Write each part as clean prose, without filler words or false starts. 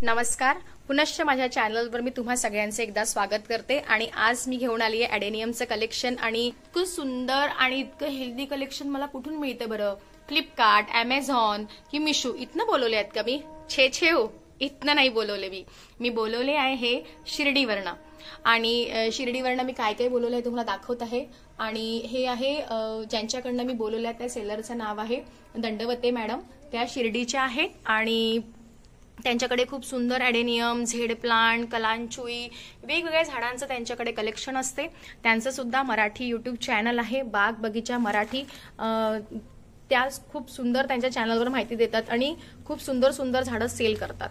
नमस्कार, पुनश्च माझ्या चॅनलवर मी तुम्हा सगळ्यांचे एकदा स्वागत करते। आणि आज मी घेऊन आली आहे ॲडेनियमचं कलेक्शन आणि इतकं सुंदर आणि इतकं हेल्दी कलेक्शन मला कुठून मिळते बरं? फ्लिपकार्ट, अमेझॉन की मिशो इथनं बोलवले आहेत का मी? छे हो, इथनं नाही बोलवले मी बोलवले आहे हे शिर्डीवरनं। आणि शिर्डीवरनं मी काय काय बोलवलंय तुम्हाला दाखवत आहे। आणि हे आहे ज्यांच्याकडनं मी बोलवलंय त्या सेलरचं नाव आहे दंडवते मॅडम, त्या शिर्डीच्या आहेत आणि त्यांच्याकडे खूप सुंदर ॲडेनियम, झेड प्लांट, कलांचुई, वेगवेगळ्या झाडांचं त्यांच्याकडे कलेक्शन असते। त्यांचं सुद्धा मराठी यूट्यूब चॅनल आहे बाग बगीचा मराठी। त्या खूप सुंदर त्यांच्या चॅनलवर माहिती देतात आणि खूप सुंदर सुंदर झाडं सेल करतात।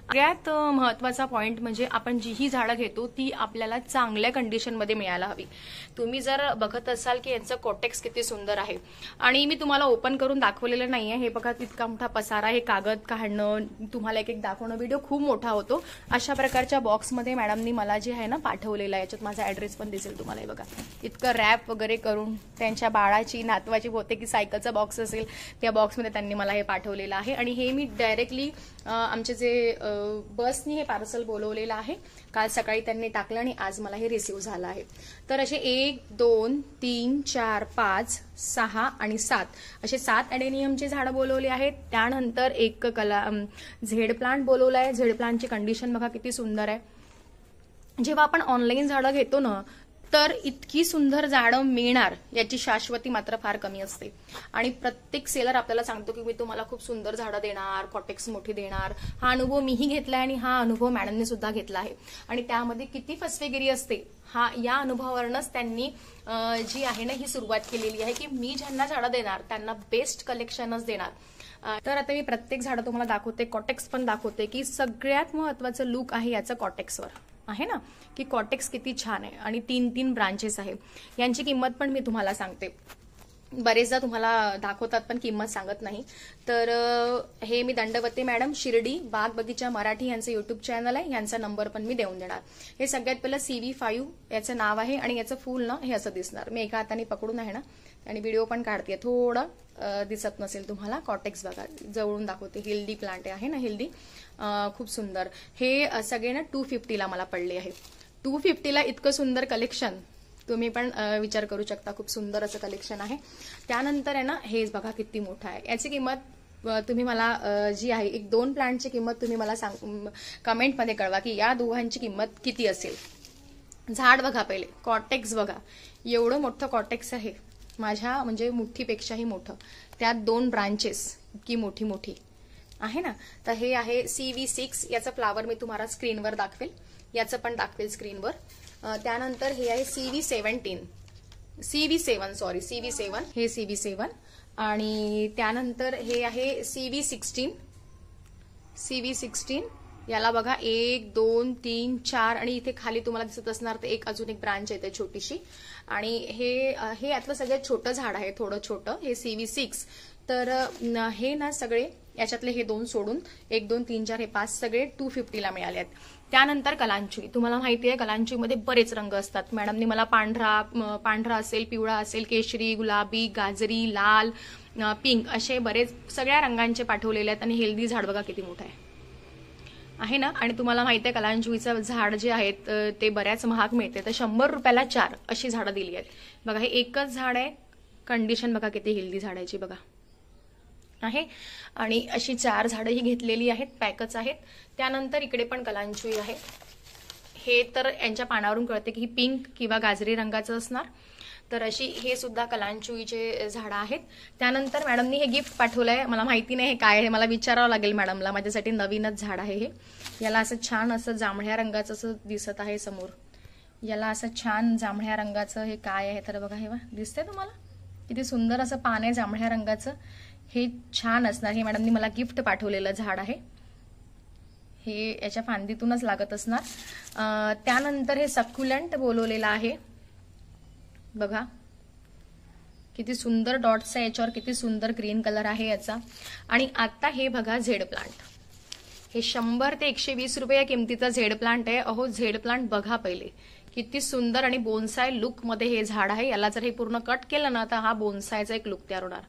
सगळ्यात महत्त्वाचा पॉइंट म्हणजे आपण जी ही झाडं घेतो ती आपल्याला चांगल्या कंडिशनमध्ये मिळायला हवी। तुम्ही जर बघत असाल की यांचं कॉटेक्स किती सुंदर आहे आणि मी तुम्हाला ओपन करून दाखवलेलं नाहीये। हे बघा इतका मोठा पसारा आहे, कागद काढणं, तुम्हाला एक एक दाखवणं व्हिडिओ खूप मोठा होतो। अशा प्रकारच्या बॉक्समध्ये मॅडमनी मला जे आहे ना पाठवलेलं आहे, याच्यात माझा ॲड्रेस पण दिसेल तुम्हाला। हे बघा इतकं रॅप वगैरे करून त्यांच्या बाळाची नातवाची होते की सायकलचा बॉक्स असेल त्या बॉक्समध्ये त्यांनी मला हे पाठवलेलं आहे। आणि हे मी डायरेक्टली आमचे जे बसनी हे पार्सल बोलवलेलं आहे, काल सकाळी त्यांनी टाकलं आणि आज मला हे रिसीव्ह झालं आहे। तर असे 1 2 3 4 5 6 आणि 7 असे 7 ॲडेनियमचे झाडं बोलवले आहेत। त्यानंतर एक झेड प्लांट बोलवलं आहे। झेड प्लांटची कंडिशन बघा किती सुंदर आहे। जेव्हा आपण ऑनलाईन झाडं घेतो ना तर इतकी सुंदर झाडं मिळणार याची शाश्वती मात्र फार कमी असते। आणि प्रत्येक सेलर आपल्याला सांगतो की मी तुम्हाला खूप सुंदर झाडं देणार, कॉटेक्स मोठी देणार। हा अनुभव मीही घेतलाय आणि हा अनुभव मॅडमने सुद्धा घेतला आहे। आणि त्यामध्ये किती फसवेगिरी असते या अनुभवावरूनच त्यांनी जी आहे ना ही सुरुवात केलेली आहे की मी ज्यांना झाडं देणार त्यांना बेस्ट कलेक्शनच देणार। तर आता मी प्रत्येक झाडं तुम्हाला दाखवते, कॉटेक्स पण दाखवते की सगळ्यात महत्वाचं लुक आहे याचं कॉटेक्सवर आहे ना, की कॉटेक्स किती छान आहे आणि 3 ब्रांचेस आहे। यांची किंमत पण मी तुम्हाला सांगते, बरेचदा तुम्हाला दाखवतात पण किंमत सांगत नाही। तर हे मी दंडवते मॅडम, शिर्डी बाग बगीचा मराठी यांचं युट्यूब चॅनल आहे, यांचा नंबर पण मी देऊन देणार। हे सगळ्यात पहिलं CV5 याचं नाव आहे आणि याचं फुल ना हे असं दिसणार। मी एका हाताने पकडून आहे ना आणि व्हिडिओ पण काढते, थोडं दिसत नसेल तुम्हाला। कॉटेक्स बघा जवळून दाखवते, हेल्दी प्लांट आहे ना, हेल्दी खूप सुंदर। हे सगळे ना 250 ला मला पडले आहे। 250 ला इतकं सुंदर कलेक्शन तुम्ही पण विचार करू शकता, खूप सुंदर असं कलेक्शन आहे। त्यानंतर आहे ना हेच बघा किती मोठं आहे। याची किंमत तुम्ही मला जी आहे 1-2 प्लांटची किंमत तुम्ही मला कमेंटमध्ये कळवा की या दोघांची किंमत किती असेल। झाड बघा पहिले, कॉटेक्स बघा, एवढं मोठं कॉटेक्स आहे, माझ्या म्हणजे मुठ्ठीपेक्षाही मोठं। त्यात 2 ब्रांचेस इतकी मोठी आहे ना। तर हे आहे CV6, याचं फ्लावर मी तुम्हाला स्क्रीनवर दाखवेल, याचं पण दाखवेल स्क्रीनवर। त्यानंतर हे आहे CV7 हे CV7 आणि त्यानंतर हे आहे CV16 याला बघा 1 2 3 4 आणि इथे खाली तुम्हाला दिसत असणार ते अजून एक ब्रांच आहे छोटीशी। आणि हे यातलं सगळ्यात छोटं झाड आहे, थोडं छोटं, हे CV6। तर हे ना सगळे याच्यातले हे 2 सोडून 1 2 3 4 हे 5 सगळे 250 ला मिळाले आहेत। त्यानंतर कलांचुई, तुम्हाला माहिती आहे कलांचुईमध्ये बरेच रंग असतात। मॅडमने मला पांढरा असेल, पिवळा असेल, केशरी, गुलाबी, गाजरी, लाल, पिंक असे बरेच सगळ्या रंगांचे पाठवलेले आहेत। आणि हेल्दी झाड बघा किती मोठं आहे ना। आणि तुम्हाला माहिती आहे कलांचुईचं झाड जे आहेत ते बऱ्याच महाग मिळते, तर 100 रुपयाला 4 अशी झाडं दिली आहेत। बघा हे एकच झाड आहे, कंडिशन बघा किती हेल्दी झाडाची बघा आहे। आणि अशी 4 झाडं ही घेतलेली आहेत, पॅकच आहेत। त्यानंतर इकडे पण कलांचुई आहे, हे तर यांच्या पानावरून कळते की ही पिंक किंवा गाजरी रंगाचं असणार। तर अशी हे सुद्धा कलांचुईचे झाडं आहेत। त्यानंतर मॅडमनी हे गिफ्ट पाठवलंय, मला माहिती नाही हे काय आहे, मला विचारावं लागेल मॅडमला, माझ्यासाठी नवीनच झाड आहे हे। याला असं छान असं जांभळ्या रंगाचं असं दिसत आहे समोर, याला असं छान जांभळ्या रंगाचं हे काय आहे तर बघा, हे दिसतंय तुम्हाला किती सुंदर असं पान आहे जांभळ्या रंगाचं, हे छान असणार। हे मॅडमनी मला गिफ्ट पाठवलेलं झाड आहे, हे याच्या फांदीतूनच लागत असणार। त्यानंतर हे सक्युलंट बोलवलेलं आहे बघा, किती सुंदर डॉट्स आहे याच्यावर, किती सुंदर ग्रीन कलर आहे याचा। आणि आता हे बघा झेड प्लांट, हे 100 ते 120 रुपये या किमतीचा झेड प्लांट आहे। अहो झेड प्लांट बघा पहिले, किती सुंदर आणि बोन्साय लुक मध्ये हे झाड आहे। याला जर हे पूर्ण कट केलं ना तर हा बोन्सायचा एक लुक तयार होणार।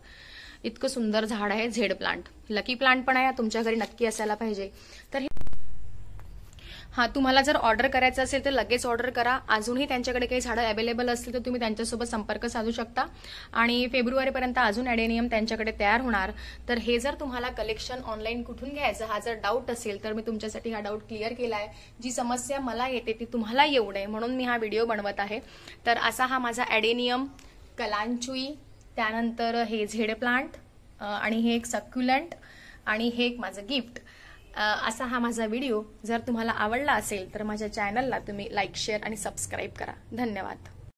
इतकं सुंदर झाड आहे झेड प्लांट, लकी प्लांट पण आहे, तुमच्या घरी नक्की असायला पाहिजे। तर हां, तुम्हाला जर ऑर्डर करायचं असेल तर लगेच ऑर्डर करा. अजूनही त्यांच्याकडे काही झाडं अवेलेबल असतील तर तुम्ही त्यांच्यासोबत संपर्क साधू शकता. आणि फेब्रुवारीपर्यंत अजून ॲडेनियम त्यांच्याकडे तयार होणार. तर हे जर तुम्हाला कलेक्शन ऑनलाईन कुठून घ्यायचं हा जर डाऊट असेल तर मी तुमच्यासाठी हा डाऊट क्लिअर केलाय. जी समस्या मला येते ती तुम्हाला येऊ नये म्हणून मी हा व्हिडिओ बनवत आहे. तर असा हा माझा ॲडेनियम, कलांचुई, त्यानंतर हे झेड प्लांट आणि हे एक सक्युलंट आणि हे एक माझं गिफ्ट, असा हा माझा व्हिडिओ जर तुम्हाला आवडला असेल तर माझ्या चॅनलला तुम्ही लाईक, शेअर आणि सबस्क्राईब करा. धन्यवाद.